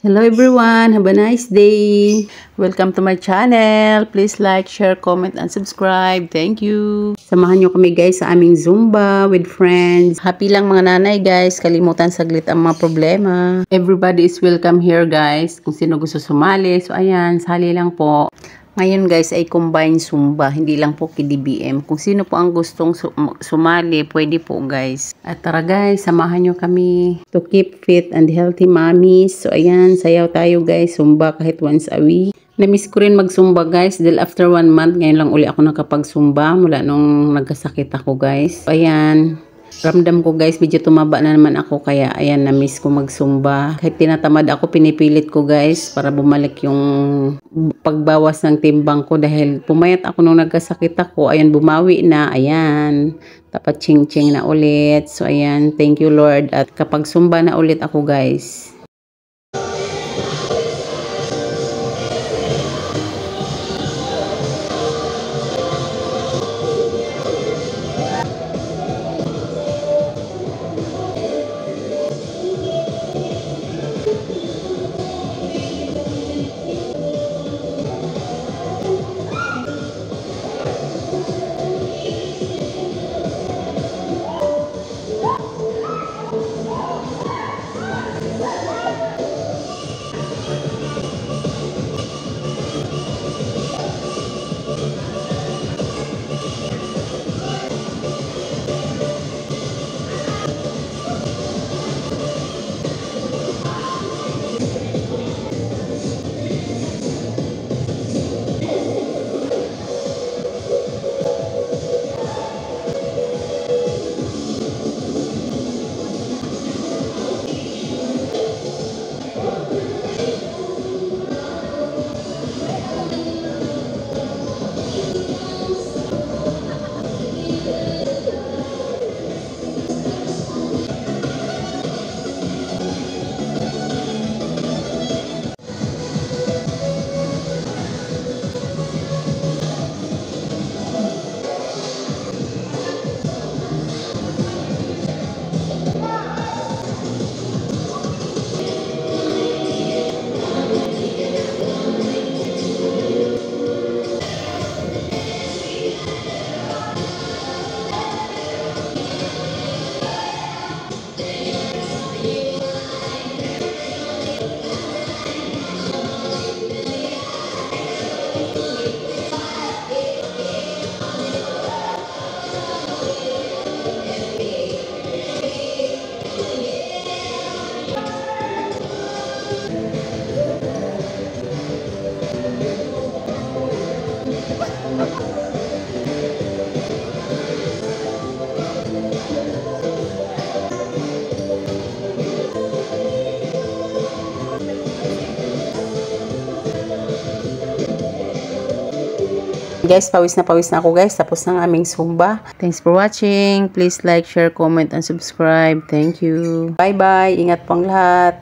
Hello everyone, have a nice day. Welcome to my channel. Please like, share, comment, and subscribe. Thank you. Samahan nyo kami guys sa aming Zumba with friends. Happy lang mga nanay guys. Kalimutan saglit ang mga problema. Everybody is welcome here guys. Kung sino gusto sumali. So ayan, sali lang po. Ngayon guys ay combine Zumba, hindi lang po KDBM. Kung sino po ang gustong sumali, pwede po guys. At tara guys, samahan nyo kami to keep fit and healthy mommies. So ayan, sayaw tayo guys, Zumba kahit once a week. Namiss ko rin mag-Zumba guys dahil after 1 month, ngayon lang uli ako nakapag-Zumba mula nung nagkasakit ako guys. So ayan, ramdam ko guys, medyo tumaba na naman ako kaya ayan, na-miss ko mag-Zumba. Kahit tinatamad ako, pinipilit ko guys para bumalik yung pagbawas ng timbang ko dahil pumayat ako nung nagkasakit ako. Ayan, bumawi na. Ayan, dapat ching-ching na ulit. So ayan, thank you Lord. At kapag Zumba na ulit ako guys. Guys, pawis na ako guys. Tapos ng aming Zumba. Thanks for watching. Please like, share, comment, and subscribe. Thank you. Bye-bye. Ingat pong lahat.